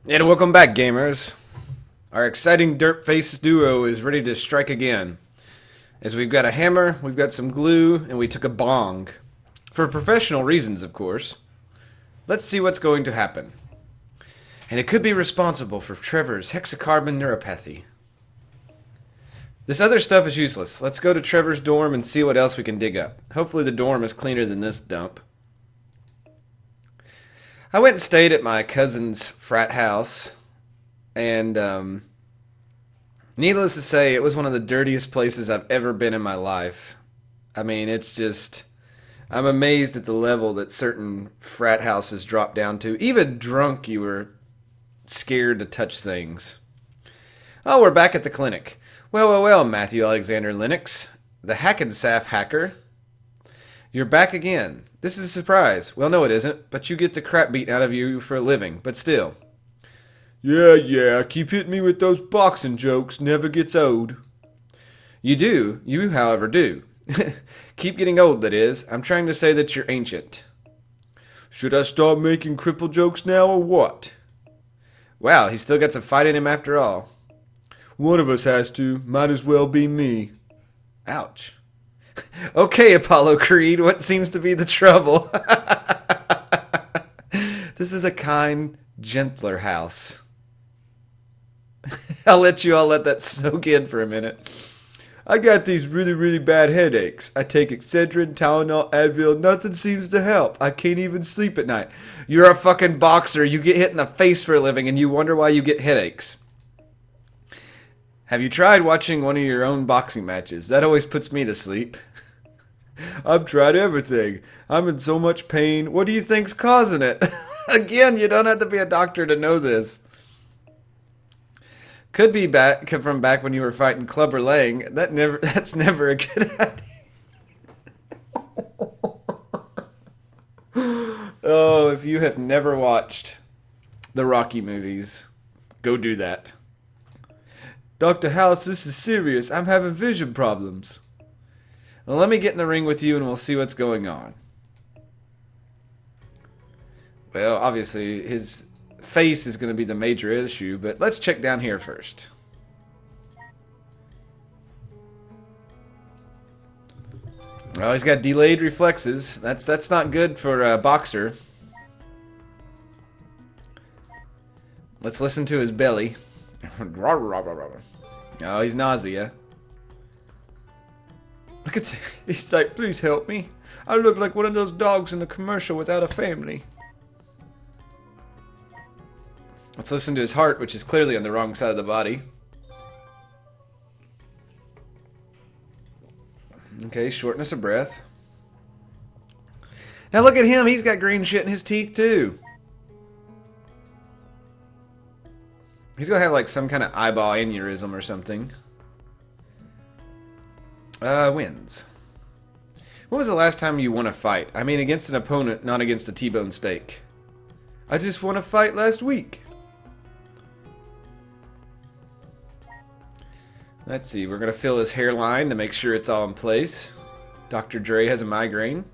And welcome back, gamers. Our exciting dirt face duo is ready to strike again. As we've got a hammer, we've got some glue, and we took a bong. For professional reasons, of course. Let's see what's going to happen. And it could be responsible for Trevor's hexacarbon neuropathy. This other stuff is useless. Let's go to Trevor's dorm and see what else we can dig up. Hopefully the dorm is cleaner than this dump. I went and stayed at my cousin's frat house, and needless to say, it was one of the dirtiest places I've ever been in my life. I mean, it's just, I'm amazed at the level that certain frat houses drop down to. Even drunk, you were scared to touch things. Oh, we're back at the clinic. Well, Matthew Alexander Lennox, the Hackensack hacker. You're back again. This is a surprise. Well, no it isn't, but you get the crap beaten out of you for a living, but still. Yeah, keep hitting me with those boxing jokes, never gets old. You, however, do. Keep getting old, that is. I'm trying to say that you're ancient. Should I start making cripple jokes now, or what? Wow, he's still got some fight in him after all. One of us has to. Might as well be me. Ouch. Okay, Apollo Creed, what seems to be the trouble? This is a kind, gentler house. I'll let you all let that soak in for a minute. I got these really bad headaches. I take Excedrin, Tylenol, Advil. Nothing seems to help. I can't even sleep at night. You're a fucking boxer. You get hit in the face for a living and you wonder why you get headaches. Have you tried watching one of your own boxing matches? That always puts me to sleep. I've tried everything. I'm in so much pain. What do you think's causing it? Again, you don't have to be a doctor to know this. Could be from back when you were fighting Clubber Lang. That's never a good idea. Oh, if you have never watched the Rocky movies, go do that. Dr. House, this is serious. I'm having vision problems. Well, let me get in the ring with you and we'll see what's going on. Well, obviously, his face is going to be the major issue, but let's check down here first. Oh, he's got delayed reflexes. That's not good for a boxer. Let's listen to his belly. Oh, he's nausea. Look at, he's like, please help me. I look like one of those dogs in a commercial without a family. Let's listen to his heart, which is clearly on the wrong side of the body. Okay, shortness of breath. Now look at him, he's got green shit in his teeth too. He's gonna have like some kind of eyeball aneurysm or something. Wins. When was the last time you won a fight? I mean against an opponent, not against a T-bone steak. I just won a fight last week. Let's see, we're gonna fill his hairline to make sure it's all in place. Dr. Dre has a migraine.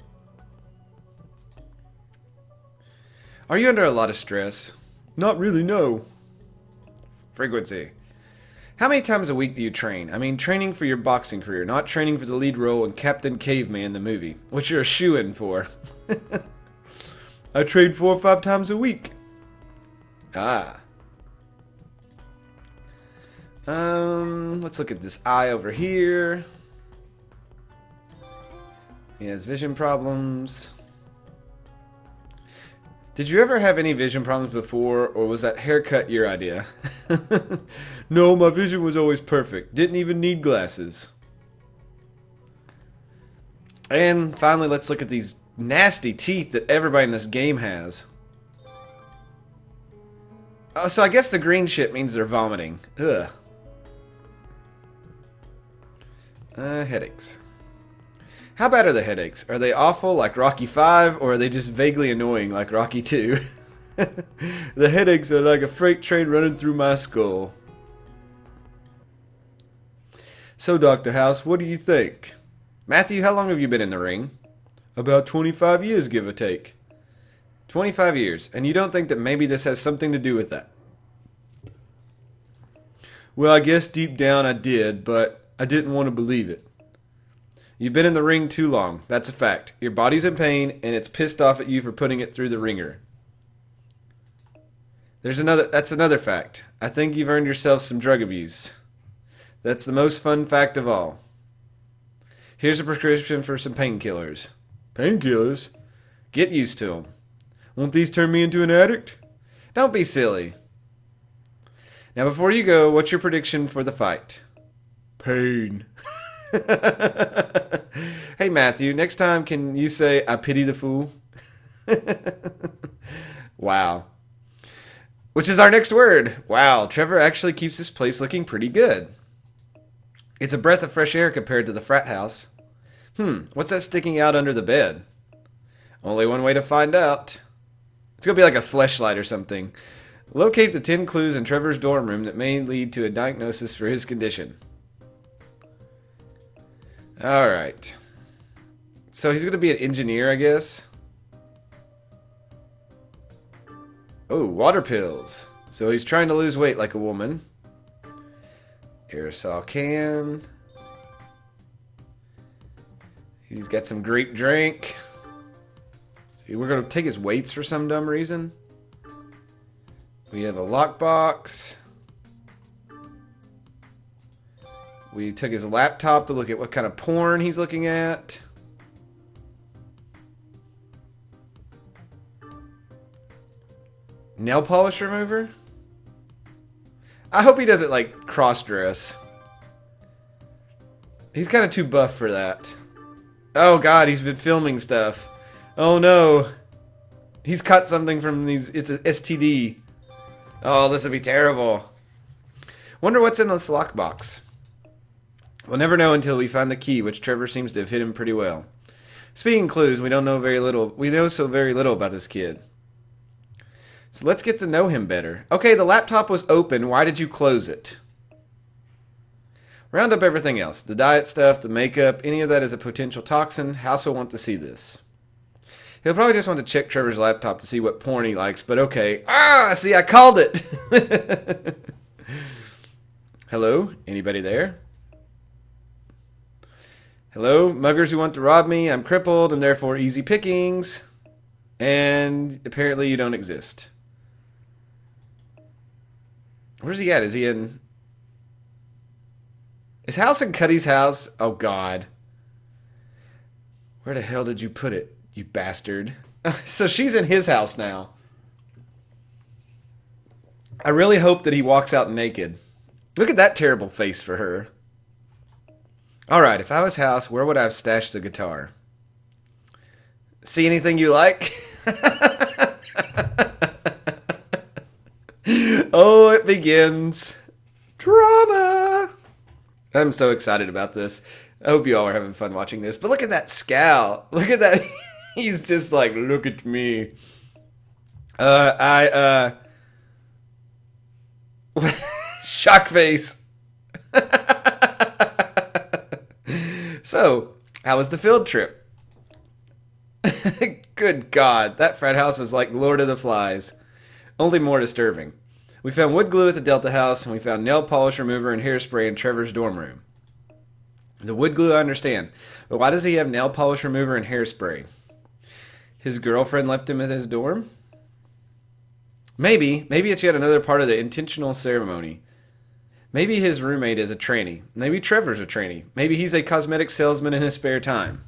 Are you under a lot of stress? Not really, no. Frequency. How many times a week do you train? I mean, training for your boxing career, not training for the lead role in Captain Caveman, the movie, which you're a shoo-in for. I train 4 or 5 times a week. Ah. Let's look at this eye over here. He has vision problems. Did you ever have any vision problems before, or was that haircut your idea? No, my vision was always perfect. Didn't even need glasses. And finally, let's look at these nasty teeth that everybody in this game has. Oh, so I guess the green shit means they're vomiting. Ugh. Headaches. How bad are the headaches? Are they awful like Rocky 5 or are they just vaguely annoying like Rocky 2? The headaches are like a freight train running through my skull. So, Dr. House, what do you think? Matthew, how long have you been in the ring? About 25 years, give or take. 25 years, and you don't think that maybe this has something to do with that? Well, I guess deep down I did, but I didn't want to believe it. You've been in the ring too long. That's a fact. Your body's in pain, and it's pissed off at you for putting it through the ringer. That's another fact. I think you've earned yourself some drug abuse. That's the most fun fact of all. Here's a prescription for some painkillers. Painkillers? Get used to them. Won't these turn me into an addict? Don't be silly. Now, before you go, what's your prediction for the fight? Pain. Hey, Matthew, next time can you say, I pity the fool? Wow. Which is our next word. Wow, Trevor actually keeps this place looking pretty good. It's a breath of fresh air compared to the frat house. What's that sticking out under the bed? Only one way to find out. It's going to be like a fleshlight or something. Locate the 10 clues in Trevor's dorm room that may lead to a diagnosis for his condition. Alright. So he's going to be an engineer, I guess. Oh, water pills. So he's trying to lose weight like a woman. Aerosol can. He's got some grape drink. See, we're going to take his weights for some dumb reason. We have a lockbox. We took his laptop to look at what kind of porn he's looking at. Nail polish remover? I hope he doesn't, like, cross-dress. He's kind of too buff for that. Oh, God, he's been filming stuff. Oh, no. He's cut something from these... It's an STD. Oh, this would be terrible. Wonder what's in this lockbox. We'll never know until we find the key, which Trevor seems to have hidden pretty well. Speaking of clues, we know so very little about this kid. So let's get to know him better. Okay, the laptop was open. Why did you close it? Round up everything else. The diet stuff, the makeup, any of that is a potential toxin. House will want to see this. He'll probably just want to check Trevor's laptop to see what porn he likes, but okay. See, I called it! Hello? Anybody there? Hello? Muggers who want to rob me. I'm crippled and therefore easy pickings. And apparently you don't exist. Where's he at? Is he in... Is House in Cuddy's house? Oh, God. Where the hell did you put it, you bastard? So she's in his house now. I really hope that he walks out naked. Look at that terrible face for her. Alright, if I was House, where would I have stashed the guitar? See anything you like? Oh, it begins. Drama! I'm so excited about this. I hope you all are having fun watching this. But look at that scowl. Look at that. He's just like, look at me. Shock face. So, how was the field trip? Good God, that frat house was like Lord of the Flies. Only more disturbing. We found wood glue at the Delta house, and we found nail polish remover and hairspray in Trevor's dorm room. The wood glue I understand, but why does he have nail polish remover and hairspray? His girlfriend left him at his dorm? Maybe it's yet another part of the intentional ceremony. Maybe his roommate is a tranny. Maybe Trevor's a tranny. Maybe he's a cosmetic salesman in his spare time.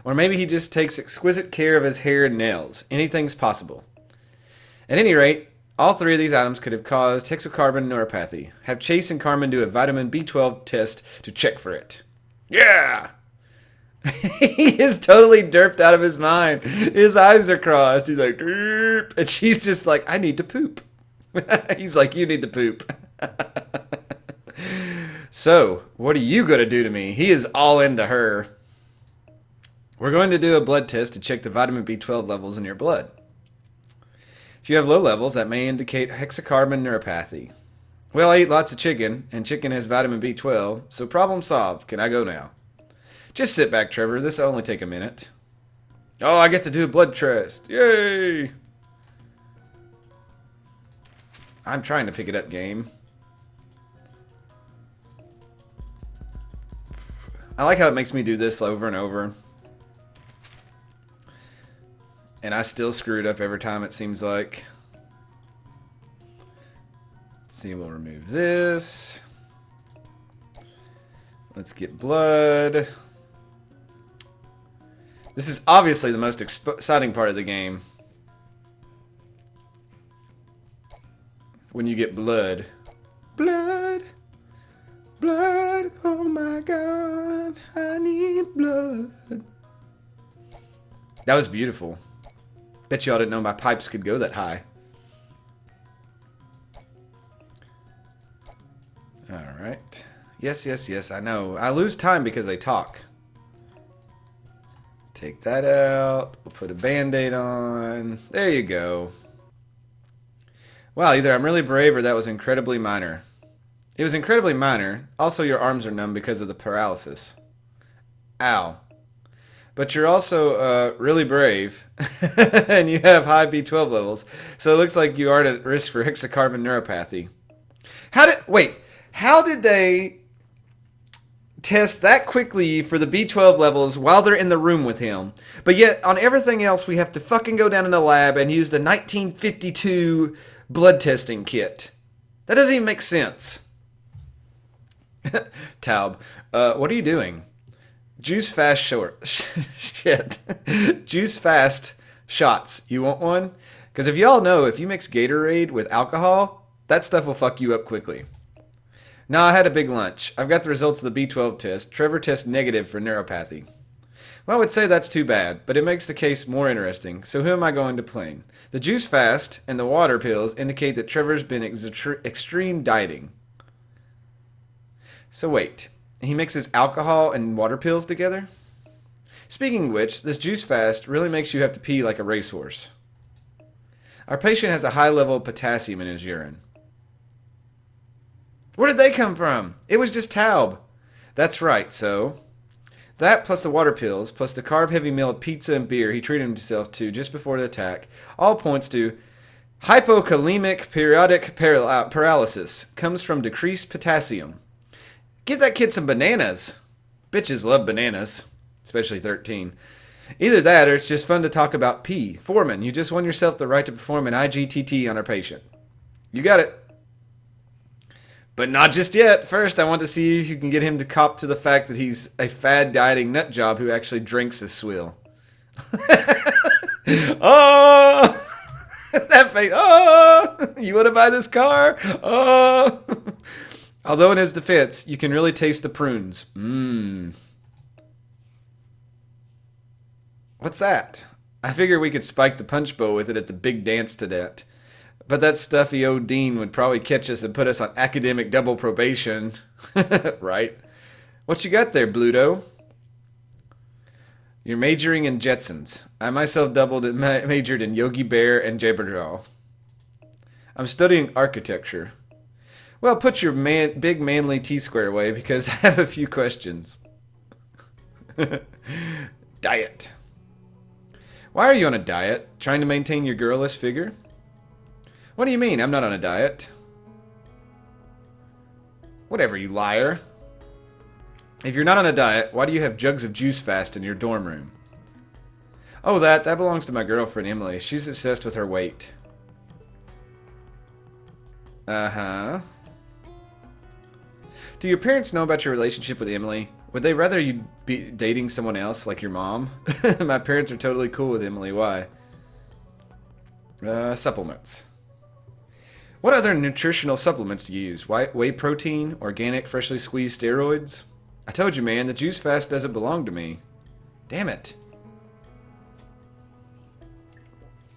Or maybe he just takes exquisite care of his hair and nails. Anything's possible. At any rate, all three of these items could have caused hexacarbon neuropathy. Have Chase and Carmen do a vitamin B12 test to check for it. Yeah! He is totally derped out of his mind. His eyes are crossed. He's like, derp. And she's just like, I need to poop. He's like, you need to poop. So, what are you going to do to me? He is all into her. We're going to do a blood test to check the vitamin B12 levels in your blood. If you have low levels, that may indicate hexacarbon neuropathy. Well, I eat lots of chicken, and chicken has vitamin B12, so problem solved. Can I go now? Just sit back, Trevor. This will only take a minute. Oh, I get to do a blood test. Yay! I'm trying to pick it up, game. I like how it makes me do this over and over. And I still screw it up every time, it seems like. Let's see, we'll remove this. Let's get blood. This is obviously the most exciting part of the game. When you get blood. Blood. Blood. Oh my God. I need blood. That was beautiful. Bet y'all didn't know my pipes could go that high. Alright. Yes, yes, yes, I know. I lose time because I talk. Take that out. We'll put a band-aid on. There you go. Wow, either I'm really brave or that was incredibly minor. It was incredibly minor. Also, your arms are numb because of the paralysis. Ow. But you're also really brave, and you have high B12 levels, so it looks like you aren't at risk for hexacarbon neuropathy. How did they test that quickly for the B12 levels while they're in the room with him? But yet, on everything else, we have to fucking go down in the lab and use the 1952 blood testing kit. That doesn't even make sense. Taub, what are you doing? Juice fast shit. Juice fast shots. You want one? Because if y'all know, if you mix Gatorade with alcohol, that stuff will fuck you up quickly. Now, I had a big lunch. I've got the results of the B12 test. Trevor tests negative for neuropathy. Well, I would say that's too bad, but it makes the case more interesting. So who am I going to blame? The juice fast and the water pills indicate that Trevor's been extreme dieting. So wait. He mixes alcohol and water pills together? Speaking of which, this juice fast really makes you have to pee like a racehorse. Our patient has a high level of potassium in his urine. Where did they come from? It was just Taub. That's right, so that plus the water pills, plus the carb-heavy meal of pizza and beer he treated himself to just before the attack, all points to hypokalemic periodic paralysis. Comes from decreased potassium. Give that kid some bananas. Bitches love bananas, especially 13. Either that or it's just fun to talk about pee. Foreman, you just won yourself the right to perform an IGTT on our patient. You got it. But not just yet. First, I want to see if you can get him to cop to the fact that he's a fad dieting nut job who actually drinks his swill. Oh! That face. Oh! You want to buy this car? Oh! Although in his defense, you can really taste the prunes. Mmm. What's that? I figure we could spike the punch bowl with it at the big dance today. But that stuffy old dean would probably catch us and put us on academic double probation. Right? What you got there, Bluto? You're majoring in Jetsons. I myself majored in Yogi Bear and Jabberjaw. I'm studying architecture. Well, put your big manly T-square away because I have a few questions. Diet. Why are you on a diet? Trying to maintain your girlish figure? What do you mean? I'm not on a diet. Whatever, you liar. If you're not on a diet, why do you have jugs of juice fast in your dorm room? Oh, that belongs to my girlfriend, Emily. She's obsessed with her weight. Uh-huh. Do your parents know about your relationship with Emily? Would they rather you be dating someone else, like your mom? My parents are totally cool with Emily. Why? Supplements. What other nutritional supplements do you use? Whey protein? Organic, freshly squeezed steroids? I told you, man, the juice fast doesn't belong to me. Damn it.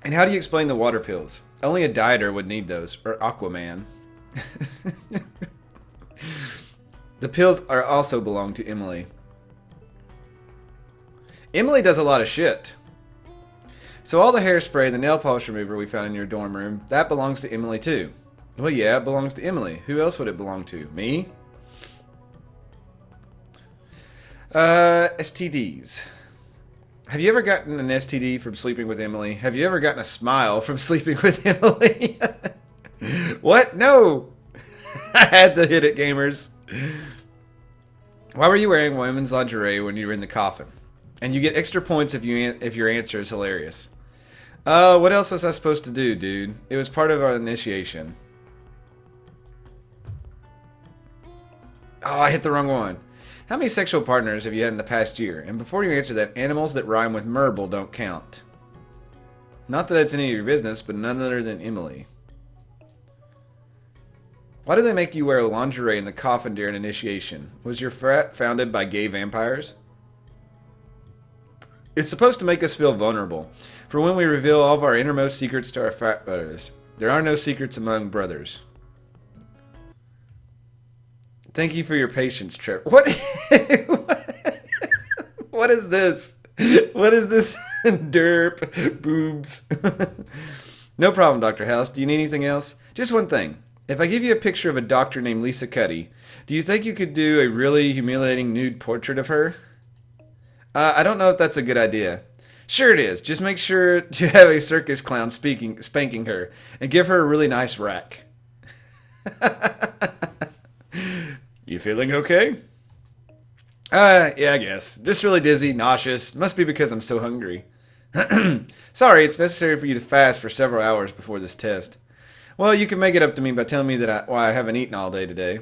And how do you explain the water pills? Only a dieter would need those, or Aquaman. The pills are also belong to Emily. Emily does a lot of shit. So all the hairspray and the nail polish remover we found in your dorm room, that belongs to Emily too. Well, yeah, it belongs to Emily. Who else would it belong to? Me? STDs. Have you ever gotten an STD from sleeping with Emily? Have you ever gotten a smile from sleeping with Emily? What? No! I had to hit it, gamers. Why were you wearing women's lingerie when you were in the coffin? And you get extra points if your answer is hilarious. What else was I supposed to do, dude? It was part of our initiation. Oh, I hit the wrong one. How many sexual partners have you had in the past year? And before you answer that, animals that rhyme with merble don't count. Not that it's any of your business, but none other than Emily. Why do they make you wear lingerie in the coffin during initiation? Was your frat founded by gay vampires? It's supposed to make us feel vulnerable. For when we reveal all of our innermost secrets to our frat brothers. There are no secrets among brothers. Thank you for your patience, Trevor. What? What is this? What is this? Derp. Boobs. No problem, Dr. House. Do you need anything else? Just one thing. If I give you a picture of a doctor named Lisa Cuddy, do you think you could do a really humiliating nude portrait of her? I don't know if that's a good idea. Sure it is. Just make sure to have a circus clown spanking her, and give her a really nice rack. You feeling okay? Yeah, I guess. Just really dizzy, nauseous. Must be because I'm so hungry. Sorry, it's necessary for you to fast for several hours before this test. Well, you can make it up to me by telling me that why I haven't eaten all day today.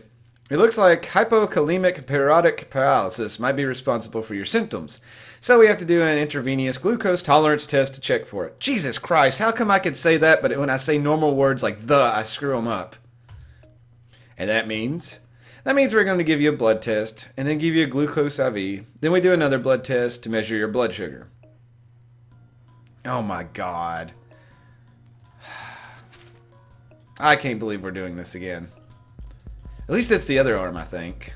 It looks like hypokalemic periodic paralysis might be responsible for your symptoms. So we have to do an intravenous glucose tolerance test to check for it. Jesus Christ, how come I can say that, but when I say normal words like the, I screw them up? And that means we're going to give you a blood test, and then give you a glucose IV. Then we do another blood test to measure your blood sugar. Oh my God. I can't believe we're doing this again. At least it's the other arm, I think.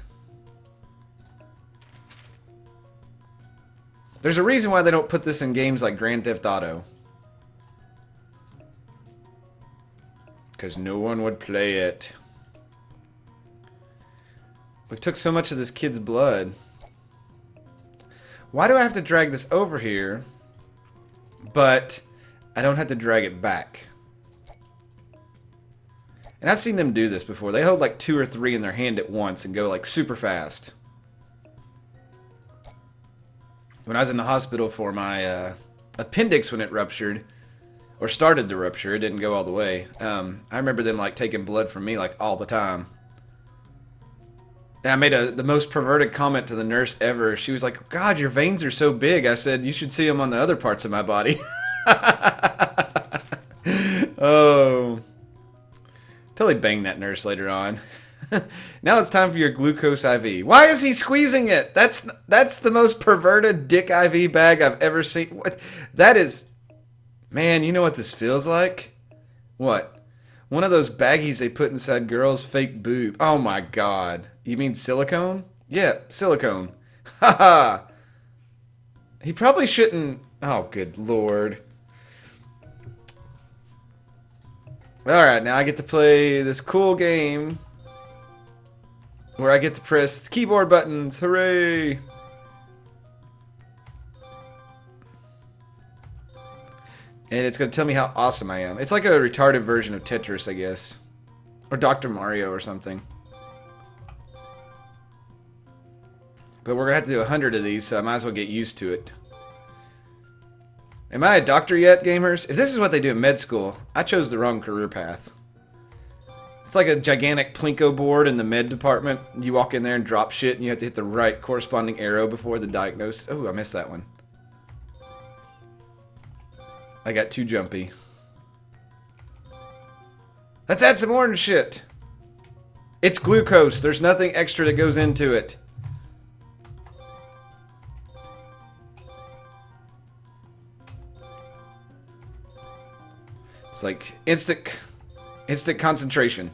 There's a reason why they don't put this in games like Grand Theft Auto. Because no one would play it. We've took so much of this kid's blood. Why do I have to drag this over here, but I don't have to drag it back? And I've seen them do this before. They hold like 2 or 3 in their hand at once and go like super fast. When I was in the hospital for my appendix when it ruptured, or started to rupture, it didn't go all the way. I remember them like taking blood from me like all the time. And I made the most perverted comment to the nurse ever. She was like, God, your veins are so big. I said, you should see them on the other parts of my body. Oh. Totally banged that nurse later on. Now it's time for your glucose IV. Why is he squeezing it? That's the most perverted dick IV bag I've ever seen. What? That is... Man, you know what this feels like? What? One of those baggies they put inside girls' fake boob. Oh my God. You mean silicone? Yeah, silicone. Haha. He probably shouldn't... Oh, good Lord. Alright, now I get to play this cool game where I get to press keyboard buttons. Hooray! And it's going to tell me how awesome I am. It's like a retarded version of Tetris, I guess. Or Dr. Mario or something. But we're going to have to do 100 of these, so I might as well get used to it. Am I a doctor yet, gamers? If this is what they do in med school, I chose the wrong career path. It's like a gigantic Plinko board in the med department. You walk in there and drop shit, and you have to hit the right corresponding arrow before the diagnosis. Oh, I missed that one. I got too jumpy. Let's add some orange shit. It's glucose. There's nothing extra that goes into it. It's like instant concentration.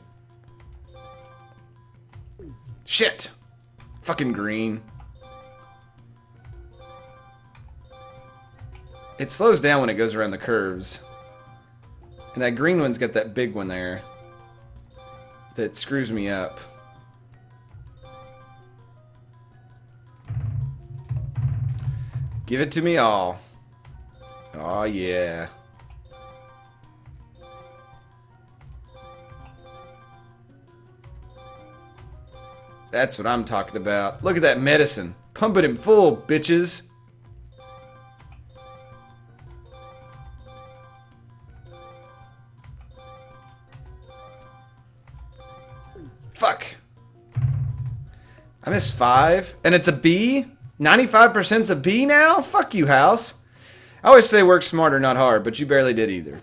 Shit. Fucking green. It slows down when it goes around the curves. And that green one's got that big one there that screws me up. Give it to me all. Oh yeah. That's what I'm talking about. Look at that medicine. Pump it in full, bitches. Fuck. I missed 5. And it's a B? 95%'s a B now? Fuck you, house. I always say work smarter, not hard, but you barely did either.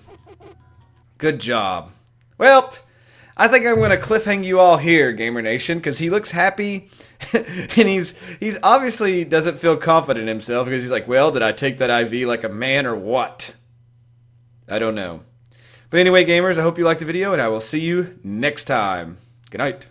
Good job. Well, I think I'm going to cliffhang you all here, Gamer Nation, because he looks happy, and he's obviously doesn't feel confident in himself, because he's like, well, did I take that IV like a man or what? I don't know. But anyway, gamers, I hope you liked the video, and I will see you next time. Good night.